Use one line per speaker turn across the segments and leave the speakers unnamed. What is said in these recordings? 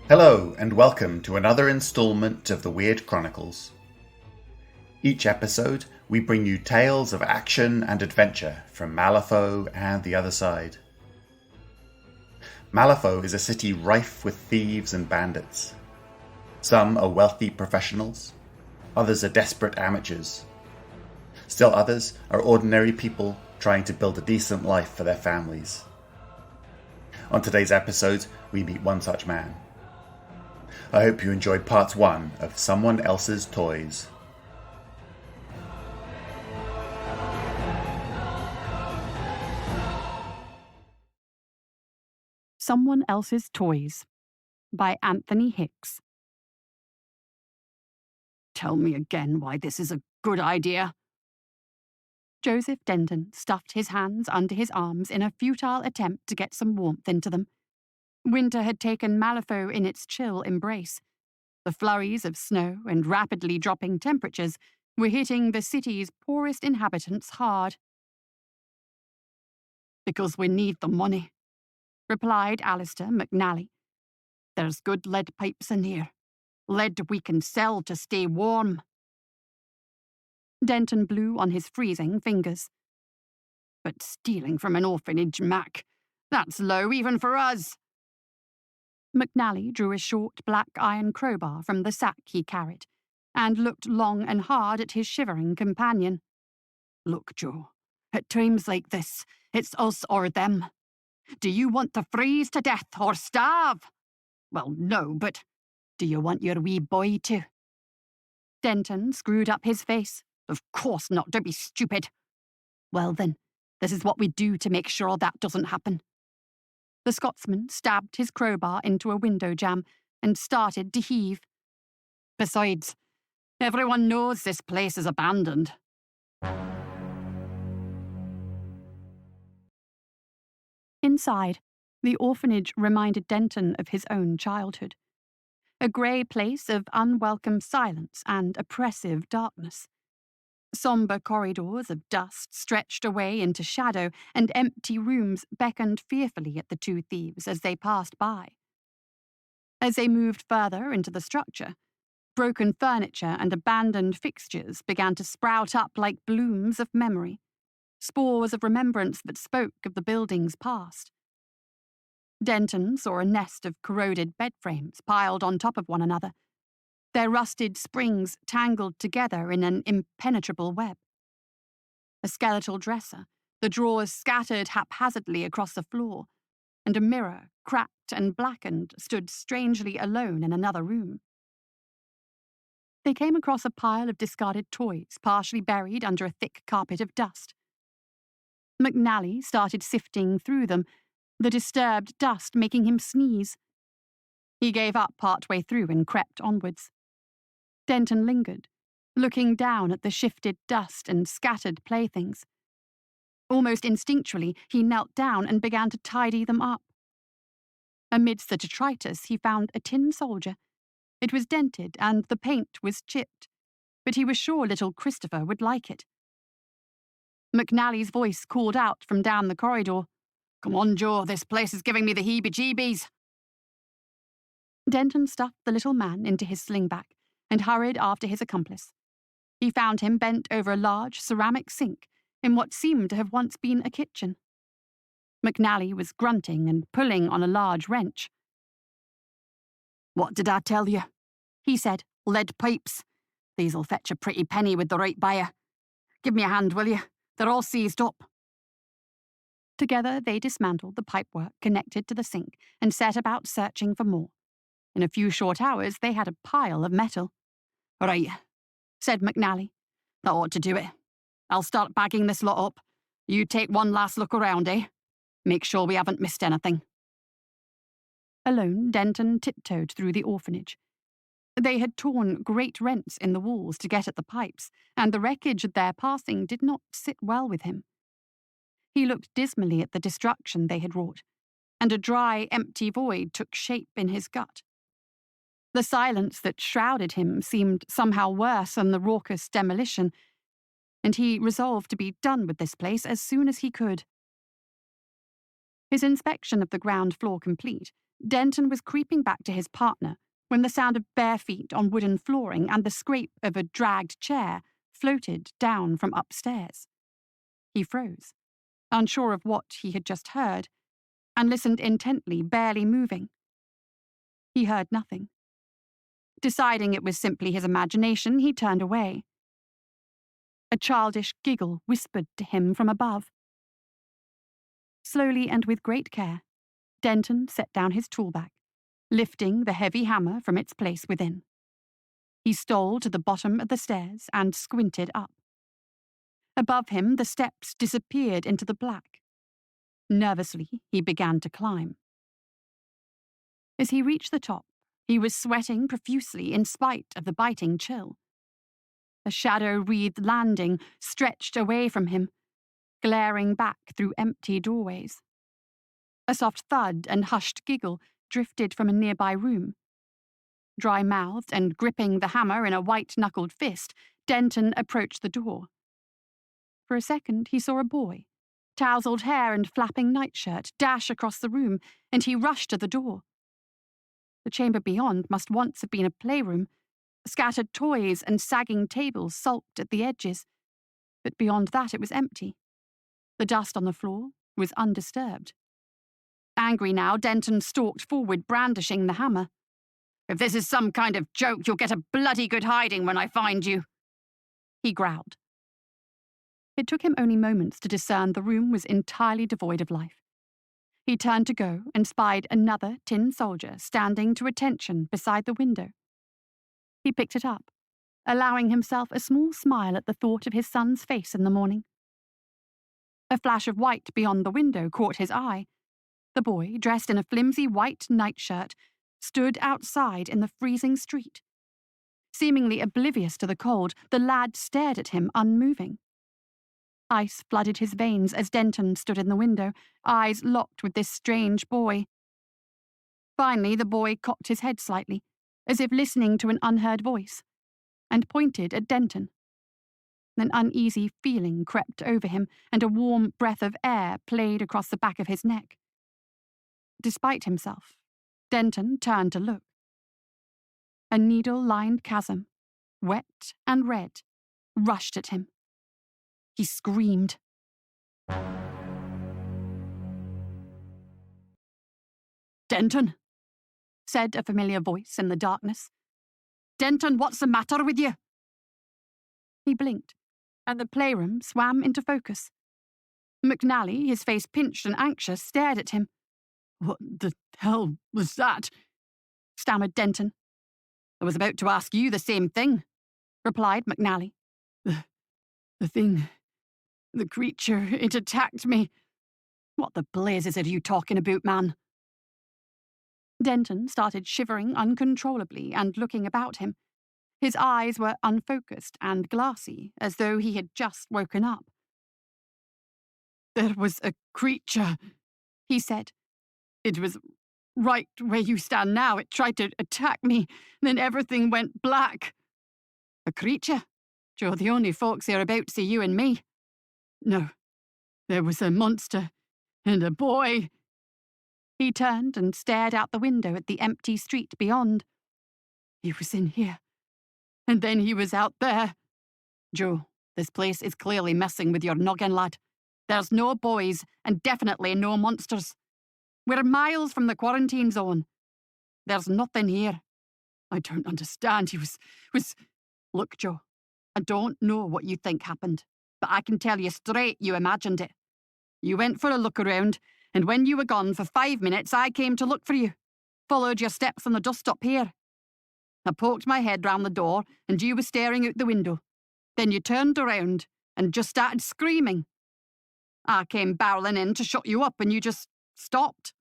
Hello, and welcome to another installment of the Weird Chronicles. Each episode, we bring you tales of action and adventure from Malifaux and the other side. Malifaux is a city rife with thieves and bandits. Some are wealthy professionals, others are desperate amateurs. Still others are ordinary people trying to build a decent life for their families. On today's episode, we meet one such man. I hope you enjoyed part 1 of Someone Else's Toys.
Someone Else's Toys by Anthony Hicks.
Tell me again why this is a good idea.
Joseph Denton stuffed his hands under his arms in a futile attempt to get some warmth into them. Winter had taken Malifaux in its chill embrace. The flurries of snow and rapidly dropping temperatures were hitting the city's poorest inhabitants hard.
Because we need the money,
replied Alistair McNally.
There's good lead pipes in here. Lead we can sell to stay warm.
Denton blew on his freezing fingers.
But stealing from an orphanage, Mac, that's low even for us.
McNally drew a short black iron crowbar from the sack he carried, and looked long and hard at his shivering companion.
Look, Joe, at times like this, it's us or them. Do you want to freeze to death or starve? Well, no, but do you want your wee boy to?
Denton screwed up his face.
Of course not, don't be stupid.
Well then, this is what we do to make sure that doesn't happen. The Scotsman stabbed his crowbar into a window jamb and started to heave.
Besides, everyone knows this place is abandoned.
Inside, the orphanage reminded Denton of his own childhood. A grey place of unwelcome silence and oppressive darkness. Sombre corridors of dust stretched away into shadow, and empty rooms beckoned fearfully at the two thieves as they passed by. As they moved further into the structure, broken furniture and abandoned fixtures began to sprout up like blooms of memory, spores of remembrance that spoke of the building's past. Denton saw a nest of corroded bed frames piled on top of one another, their rusted springs tangled together in an impenetrable web. A skeletal dresser, the drawers scattered haphazardly across the floor, and a mirror, cracked and blackened, stood strangely alone in another room. They came across a pile of discarded toys, partially buried under a thick carpet of dust. McNally started sifting through them, the disturbed dust making him sneeze. He gave up partway through and crept onwards. Denton lingered, looking down at the shifted dust and scattered playthings. Almost instinctually, he knelt down and began to tidy them up. Amidst the detritus, he found a tin soldier. It was dented and the paint was chipped, but he was sure little Christopher would like it. McNally's voice called out from down the corridor.
Come on, Joe, this place is giving me the heebie-jeebies.
Denton stuffed the little man into his slingback and hurried after his accomplice. He found him bent over a large ceramic sink in what seemed to have once been a kitchen. McNally was grunting and pulling on a large wrench.
What did I tell you? He said. Lead pipes. These'll fetch a pretty penny with the right buyer. Give me a hand, will you? They're all seized up.
Together they dismantled the pipework connected to the sink and set about searching for more. In a few short hours they had a pile of metal.
All right, said McNally. That ought to do it. I'll start bagging this lot up. You take one last look around, eh? Make sure we haven't missed anything.
Alone, Denton tiptoed through the orphanage. They had torn great rents in the walls to get at the pipes, and the wreckage of their passing did not sit well with him. He looked dismally at the destruction they had wrought, and a dry, empty void took shape in his gut. The silence that shrouded him seemed somehow worse than the raucous demolition, and he resolved to be done with this place as soon as he could. His inspection of the ground floor complete, Denton was creeping back to his partner when the sound of bare feet on wooden flooring and the scrape of a dragged chair floated down from upstairs. He froze, unsure of what he had just heard, and listened intently, barely moving. He heard nothing. Deciding it was simply his imagination, he turned away. A childish giggle whispered to him from above. Slowly and with great care, Denton set down his tool bag, lifting the heavy hammer from its place within. He stole to the bottom of the stairs and squinted up. Above him, the steps disappeared into the black. Nervously, he began to climb. As he reached the top, he was sweating profusely in spite of the biting chill. A shadow-wreathed landing stretched away from him, glaring back through empty doorways. A soft thud and hushed giggle drifted from a nearby room. Dry-mouthed and gripping the hammer in a white-knuckled fist, Denton approached the door. For a second, he saw a boy, tousled hair and flapping nightshirt, dash across the room, and he rushed to the door. The chamber beyond must once have been a playroom. Scattered toys and sagging tables sulked at the edges, but beyond that it was empty. The dust on the floor was undisturbed. Angry now, Denton stalked forward, brandishing the hammer. "If this is some kind of joke, you'll get a bloody good hiding when I find you," he growled. It took him only moments to discern the room was entirely devoid of life. He turned to go and spied another tin soldier standing to attention beside the window. He picked it up, allowing himself a small smile at the thought of his son's face in the morning. A flash of white beyond the window caught his eye. The boy, dressed in a flimsy white nightshirt, stood outside in the freezing street. Seemingly oblivious to the cold, the lad stared at him, unmoving. Ice flooded his veins as Denton stood in the window, eyes locked with this strange boy. Finally, the boy cocked his head slightly, as if listening to an unheard voice, and pointed at Denton. An uneasy feeling crept over him, and a warm breath of air played across the back of his neck. Despite himself, Denton turned to look. A needle-lined chasm, wet and red, rushed at him. He screamed. "Denton," said a familiar voice in the darkness. "Denton, what's the matter with you?" He blinked, and the playroom swam into focus. McNally, his face pinched and anxious, stared at him. "What the hell was that?" stammered Denton. "I was about to ask you the same thing," replied McNally. The thing, the creature, it attacked me." "What the blazes are you talking about, man?" Denton started shivering uncontrollably and looking about him. His eyes were unfocused and glassy, as though he had just woken up. "There was a creature," he said. "It was right where you stand now. It tried to attack me, then everything went black." "A creature? Joe, the only folks hereabouts are you and me." "No, there was a monster and a boy." He turned and stared out the window at the empty street beyond. "He was in here, and then he was out there." "Joe, this place is clearly messing with your noggin, lad. There's no boys, and definitely no monsters. We're miles from the quarantine zone. There's nothing here." "I don't understand. He was... Look, Joe, I don't know what you think happened, but I can tell you straight you imagined it. You went for a look around, and when you were gone for 5 minutes, I came to look for you. Followed your steps on the dust up here. I poked my head round the door, and you were staring out the window. Then you turned around and just started screaming. I came barreling in to shut you up, and you just stopped."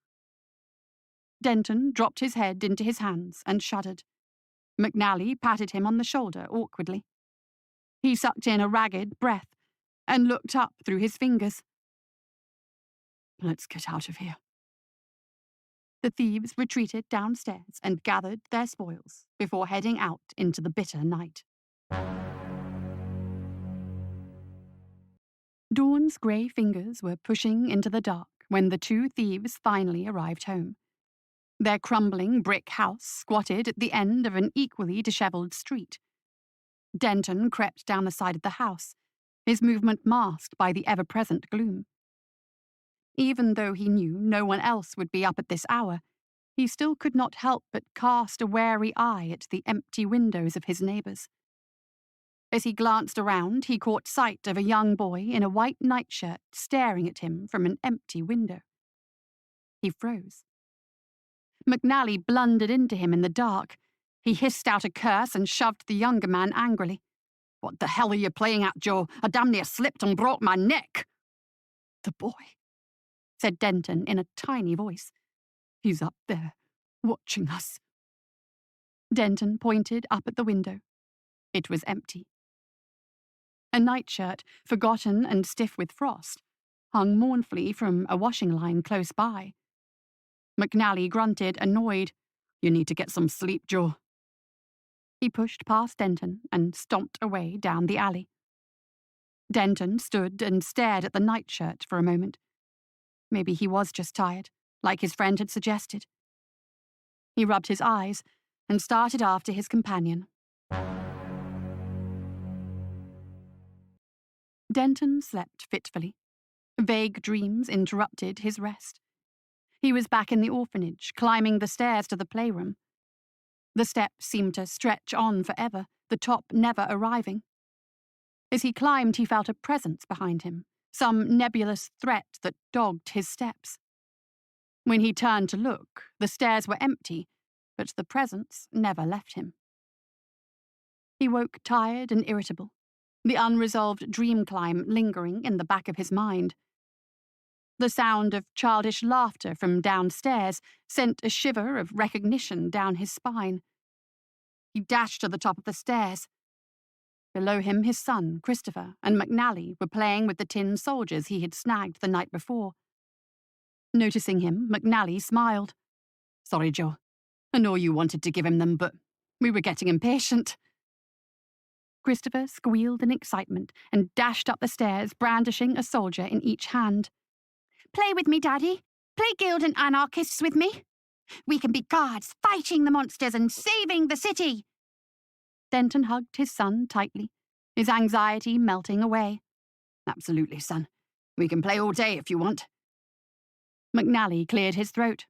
Denton dropped his head into his hands and shuddered. McNally patted him on the shoulder awkwardly. He sucked in a ragged breath and looked up through his fingers. "Let's get out of here." The thieves retreated downstairs and gathered their spoils before heading out into the bitter night. Dawn's grey fingers were pushing into the dark when the two thieves finally arrived home. Their crumbling brick house squatted at the end of an equally dishevelled street. Denton crept down the side of the house, his movement masked by the ever-present gloom. Even though he knew no one else would be up at this hour, he still could not help but cast a wary eye at the empty windows of his neighbours. As he glanced around, he caught sight of a young boy in a white nightshirt staring at him from an empty window. He froze. McNally blundered into him in the dark. He hissed out a curse and shoved the younger man angrily. "What the hell are you playing at, Joe? I damn near slipped and broke my neck." "The boy," said Denton in a tiny voice. "He's up there, watching us." Denton pointed up at the window. It was empty. A nightshirt, forgotten and stiff with frost, hung mournfully from a washing line close by. McNally grunted, annoyed. "You need to get some sleep, Joe." He pushed past Denton and stomped away down the alley. Denton stood and stared at the nightshirt for a moment. Maybe he was just tired, like his friend had suggested. He rubbed his eyes and started after his companion. Denton slept fitfully. Vague dreams interrupted his rest. He was back in the orphanage, climbing the stairs to the playroom. The steps seemed to stretch on forever, the top never arriving. As he climbed, he felt a presence behind him, some nebulous threat that dogged his steps. When he turned to look, the stairs were empty, but the presence never left him. He woke tired and irritable, the unresolved dream climb lingering in the back of his mind. The sound of childish laughter from downstairs sent a shiver of recognition down his spine. He dashed to the top of the stairs. Below him, his son, Christopher, and McNally were playing with the tin soldiers he had snagged the night before. Noticing him, McNally smiled. "Sorry, Joe. I know you wanted to give him them, but we were getting impatient." Christopher squealed in excitement and dashed up the stairs, brandishing a soldier in each hand. "Play with me, Daddy. Play guild and anarchists with me. We can be guards, fighting the monsters and saving the city." Denton hugged his son tightly, his anxiety melting away. "Absolutely, son. We can play all day if you want." McNally cleared his throat.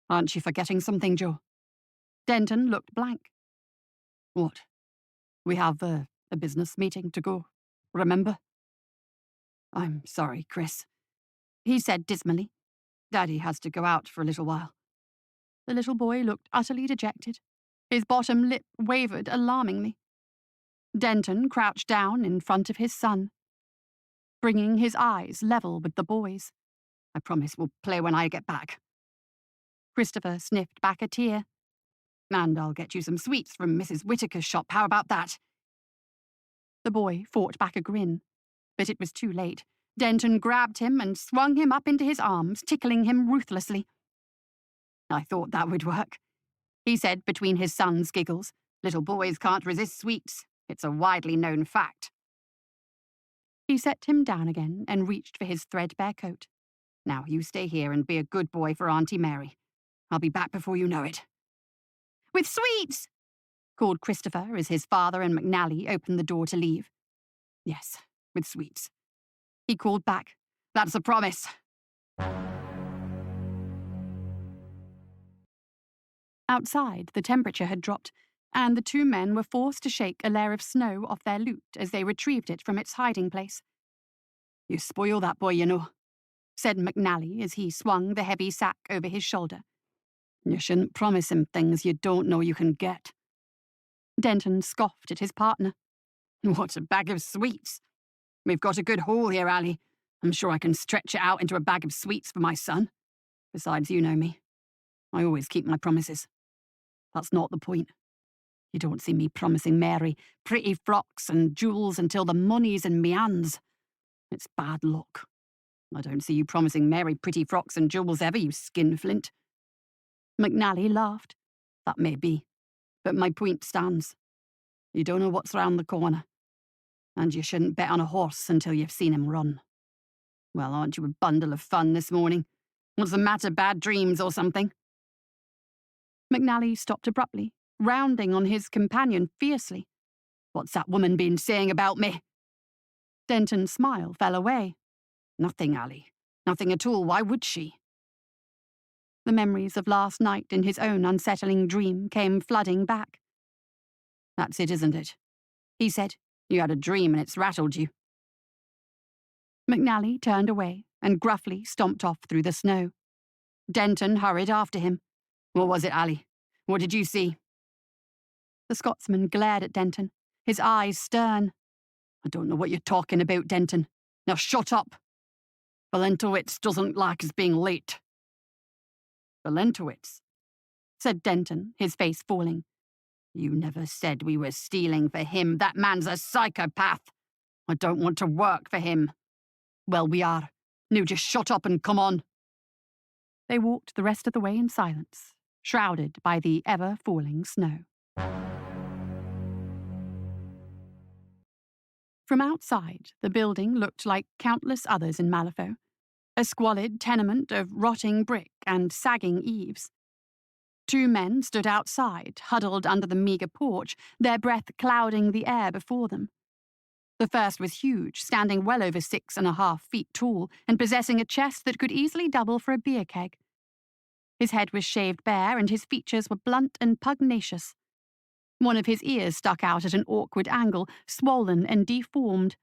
"Aren't you forgetting something, Joe?" Denton looked blank. "What? We have a business meeting to go, remember?" "I'm sorry, Chris," he said dismally. "Daddy has to go out for a little while." The little boy looked utterly dejected. His bottom lip wavered alarmingly. Denton crouched down in front of his son, bringing his eyes level with the boy's. "I promise we'll play when I get back." Christopher sniffed back a tear. "And I'll get you some sweets from Mrs. Whittaker's shop, how about that?" The boy fought back a grin, but it was too late. Denton grabbed him and swung him up into his arms, tickling him ruthlessly. "I thought that would work," he said between his son's giggles. "Little boys can't resist sweets. It's a widely known fact." He set him down again and reached for his threadbare coat. "Now you stay here and be a good boy for Auntie Meire. I'll be back before you know it." "With sweets!" called Christopher as his father and McNally opened the door to leave. "Yes, with sweets," he called back. "That's a promise." Outside, the temperature had dropped, and the two men were forced to shake a layer of snow off their loot as they retrieved it from its hiding place. "You spoil that boy, you know," said McNally as he swung the heavy sack over his shoulder. "You shouldn't promise him things you don't know you can get." Denton scoffed at his partner. "What a bag of sweets! We've got a good haul here, Ali. I'm sure I can stretch it out into a bag of sweets for my son. Besides, you know me. I always keep my promises. That's not the point. You don't see me promising Mary pretty frocks and jewels until the money's in me hands. It's bad luck. I don't see you promising Mary pretty frocks and jewels ever, you skinflint." McNally laughed. "That may be, but my point stands. You don't know what's round the corner. And you shouldn't bet on a horse until you've seen him run. Well, aren't you a bundle of fun this morning? What's the matter, bad dreams or something?" McNally stopped abruptly, rounding on his companion fiercely.
What's that woman been saying about me?
Denton's smile fell away.
Nothing, Ali. Nothing at all. Why would she?
The memories of last night in his own unsettling dream came flooding back.
That's it, isn't it? He said. You had a dream and it's rattled you.
McNally turned away and gruffly stomped off through the snow.
Denton hurried after him. What was it, Ali? What did you see?
The Scotsman glared at Denton, his eyes stern.
I don't know what you're talking about, Denton. Now shut up. Valentowitz doesn't like us being late.
Valentowitz, said Denton, his face falling.
You never said we were stealing for him. That man's a psychopath. I don't want to work for him.
Well, we are.
Now just shut up and come on.
They walked the rest of the way in silence, shrouded by the ever-falling snow. From outside, the building looked like countless others in Malifaux, a squalid tenement of rotting brick and sagging eaves. Two men stood outside, huddled under the meagre porch, their breath clouding the air before them. The first was huge, standing well over 6.5 feet tall, and possessing a chest that could easily double for a beer keg. His head was shaved bare, and his features were blunt and pugnacious. One of his ears stuck out at an awkward angle, swollen and deformed.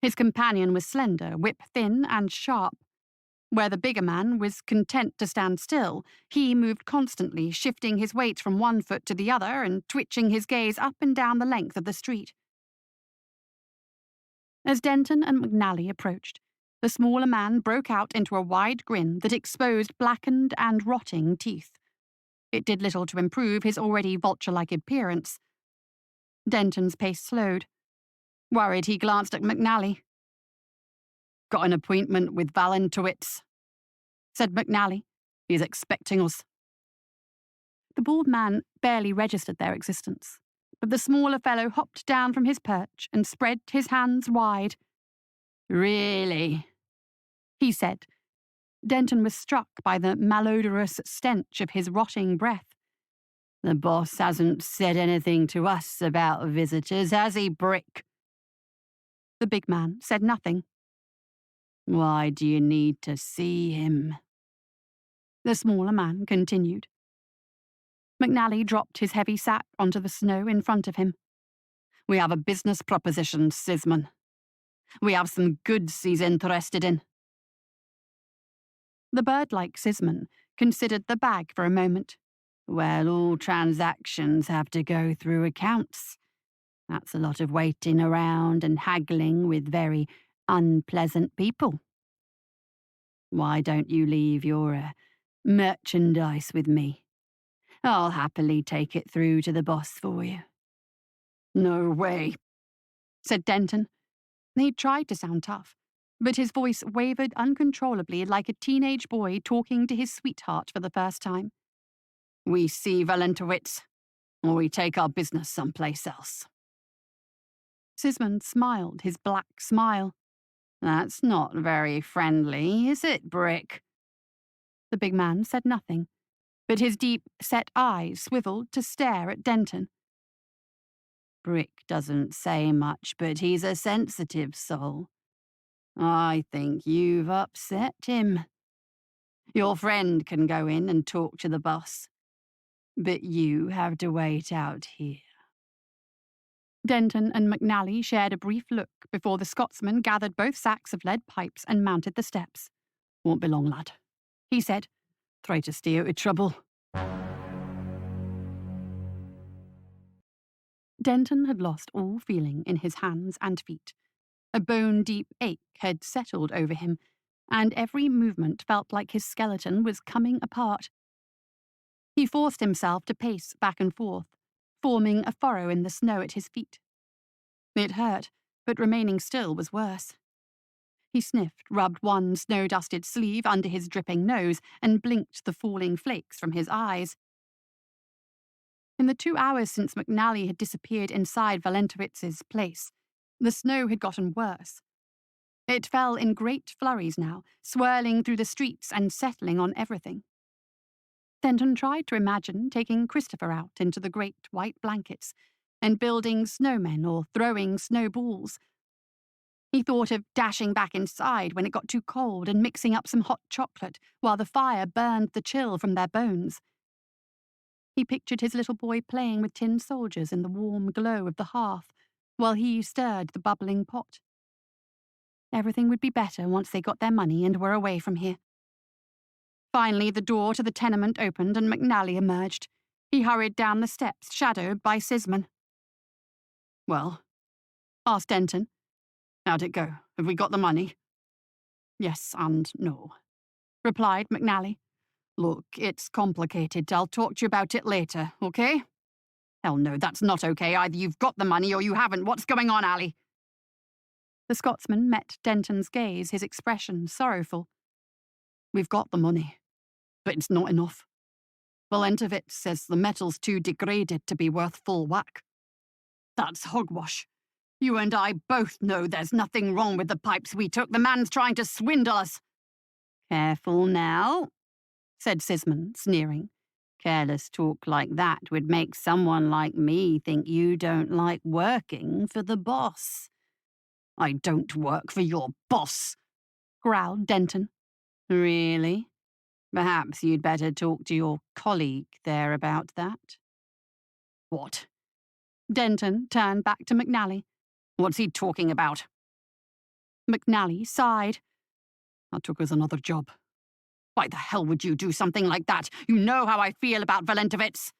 His companion was slender, whip-thin, and sharp. Where the bigger man was content to stand still, he moved constantly, shifting his weight from one foot to the other and twitching his gaze up and down the length of the street. As Denton and McNally approached, the smaller man broke out into a wide grin that exposed blackened and rotting teeth. It did little to improve his already vulture-like appearance. Denton's pace slowed. Worried, he glanced at McNally.
Got an appointment with Valentowitz, said McNally. He's expecting us.
The bald man barely registered their existence, but the smaller fellow hopped down from his perch and spread his hands wide.
Really?
He said. Denton was struck by the malodorous stench of his rotting breath.
The boss hasn't said anything to us about visitors, has he, Brick?
The big man said nothing.
Why do you need to see him?
The smaller man continued. McNally dropped his heavy sack onto the snow in front of him.
We have a business proposition, Sisman. We have some goods he's interested in.
The bird-like Sisman considered the bag for a moment.
Well, all transactions have to go through accounts. That's a lot of waiting around and haggling with very unpleasant people. Why don't you leave your merchandise with me? I'll happily take it through to the boss for you.
No way, said Denton. He tried to sound tough, but his voice wavered uncontrollably like a teenage boy talking to his sweetheart for the first time.
We see Valentowitz, or we take our business someplace else.
Sisman smiled his black smile.
That's not very friendly, is it, Brick?
The big man said nothing, but his deep-set eyes swiveled to stare at Denton.
Brick doesn't say much, but he's a sensitive soul. I think you've upset him. Your friend can go in and talk to the boss, but you have to wait out here.
Denton and McNally shared a brief look before the Scotsman gathered both sacks of lead pipes and mounted the steps.
Won't be long, lad, he said. Try to stay out of trouble.
Denton had lost all feeling in his hands and feet. A bone-deep ache had settled over him, and every movement felt like his skeleton was coming apart. He forced himself to pace back and forth, forming a furrow in the snow at his feet. It hurt, but remaining still was worse. He sniffed, rubbed one snow-dusted sleeve under his dripping nose, and blinked the falling flakes from his eyes. In the 2 hours since McNally had disappeared inside Valentowitz's place, the snow had gotten worse. It fell in great flurries now, swirling through the streets and settling on everything. Denton tried to imagine taking Christopher out into the great white blankets and building snowmen or throwing snowballs. He thought of dashing back inside when it got too cold and mixing up some hot chocolate while the fire burned the chill from their bones. He pictured his little boy playing with tin soldiers in the warm glow of the hearth while he stirred the bubbling pot. Everything would be better once they got their money and were away from here. Finally, the door to the tenement opened and McNally emerged. He hurried down the steps, shadowed by Sisman. "Well?" asked Denton. "How'd it go? Have we got the money?" "Yes and no," replied McNally. "Look, it's complicated. I'll talk to you about it later, okay?" "Hell no, that's not okay. Either you've got the money or you haven't. What's going on, Allie?" The Scotsman met Denton's gaze, his expression sorrowful. "We've got the money, but it's not enough. Valentovitz says the metal's too degraded to be worth full whack." "That's hogwash. You and I both know there's nothing wrong with the pipes we took. The man's trying to swindle us." "Careful now," said Sisman, sneering. "Careless talk like that would make someone like me think you don't like working for the boss." "I don't work for your boss," growled Denton. "Really? Perhaps you'd better talk to your colleague there about that." "What?" Denton turned back to McNally. "What's he talking about?" McNally sighed. "I took us another job." "Why the hell would you do something like that? You know how I feel about Valentovitz."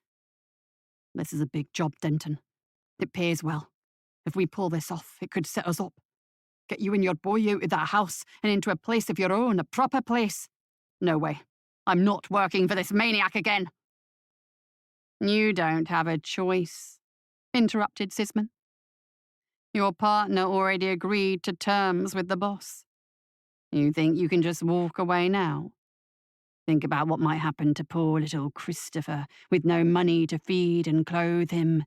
"This is a big job, Denton. It pays well. If we pull this off, it could set us up. Get you and your boy out of that house and into a place of your own, a proper place. No way. I'm not working for this maniac again." "You don't have a choice," interrupted Sisman. "Your partner already agreed to terms with the boss. You think you can just walk away now? Think about what might happen to poor little Christopher with no money to feed and clothe him.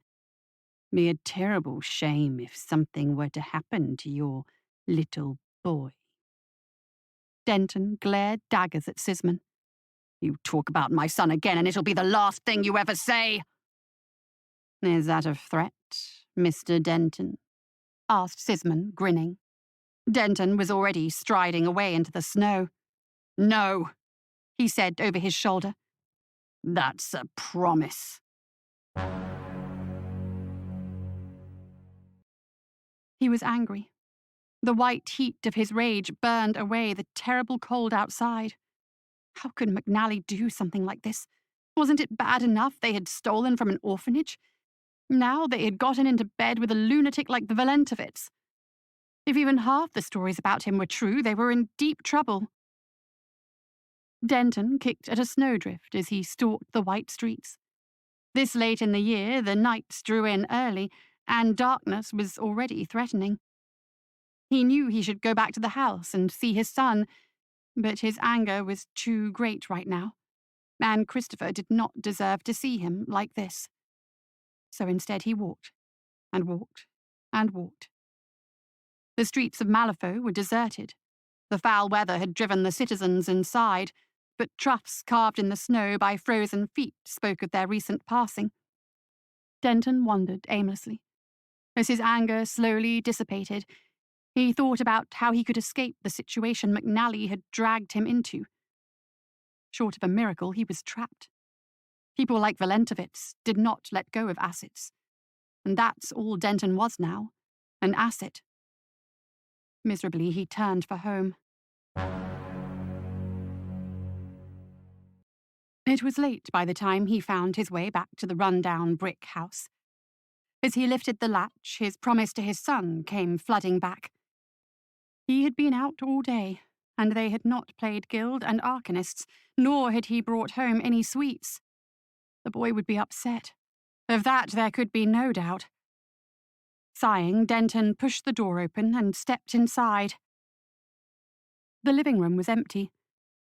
Be a terrible shame if something were to happen to your little boy." Denton glared daggers at Sisman. "You talk about my son again and it'll be the last thing you ever say." "Is that a threat, Mr. Denton?" asked Sisman, grinning. Denton was already striding away into the snow. "No," he said over his shoulder. "That's a promise." He was angry. The white heat of his rage burned away the terrible cold outside. How could McNally do something like this? Wasn't it bad enough they had stolen from an orphanage? Now they had gotten into bed with a lunatic like the Valentovitz. If even half the stories about him were true, they were in deep trouble. Denton kicked at a snowdrift as he stalked the white streets. This late in the year, the nights drew in early, and darkness was already threatening. He knew he should go back to the house and see his son, but his anger was too great right now, and Christopher did not deserve to see him like this. So instead he walked, and walked, and walked. The streets of Malifaux were deserted. The foul weather had driven the citizens inside, but troughs carved in the snow by frozen feet spoke of their recent passing. Denton wandered aimlessly. As his anger slowly dissipated, he thought about how he could escape the situation McNally had dragged him into. Short of a miracle, he was trapped. People like Valentovitz did not let go of assets. And that's all Denton was now, an asset. Miserably, he turned for home. It was late by the time he found his way back to the run-down brick house. As he lifted the latch, his promise to his son came flooding back. He had been out all day, and they had not played guild and arcanists, nor had he brought home any sweets. The boy would be upset. Of that there could be no doubt. Sighing, Denton pushed the door open and stepped inside. The living room was empty.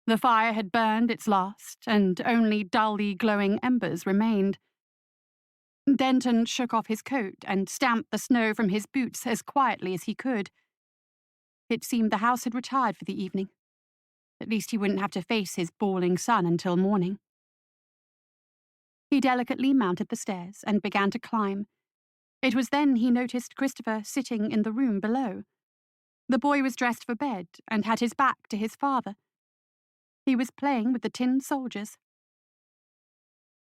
The fire had burned its last, and only dully glowing embers remained. Denton shook off his coat and stamped the snow from his boots as quietly as he could. It seemed the house had retired for the evening. At least he wouldn't have to face his bawling son until morning. He delicately mounted the stairs and began to climb. It was then he noticed Christopher sitting in the room below. The boy was dressed for bed and had his back to his father. He was playing with the tin soldiers.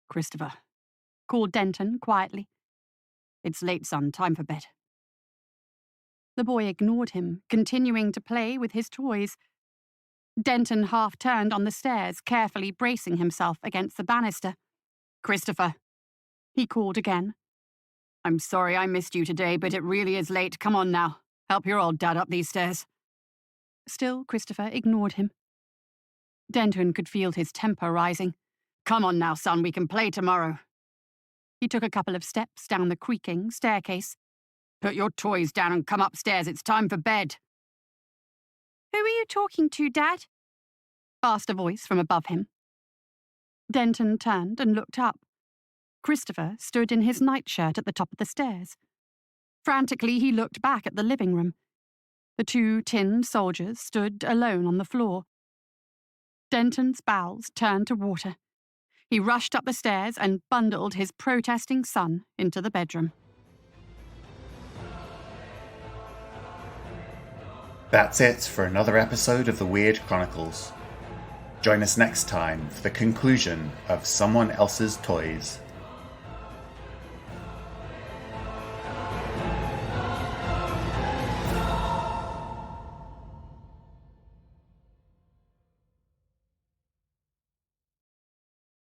"Christopher,"
called Denton quietly.
"it's late, son. Time for bed."
The boy ignored him, continuing to play with his toys. Denton half turned on the stairs, carefully bracing himself against the banister.
"Christopher,"
he called again.
"I'm sorry I missed you today, but it really is late. Come on now. Help your old dad up these stairs."
Still, Christopher ignored him.
Denton could feel his temper rising. "Come on now, son. We can play tomorrow."
He took a couple of steps down the creaking staircase.
"Put your toys down and come upstairs. It's time for bed."
"Who are you talking to, Dad?" asked a voice from above him. Denton turned and looked up. Christopher stood in his nightshirt at the top of the stairs. Frantically, he looked back at the living room. The two tin soldiers stood alone on the floor. Denton's bowels turned to water. He rushed up the stairs and bundled his protesting son into the bedroom.
That's it for another episode of the Weird Chronicles. Join us next time for the conclusion of Someone Else's Toys.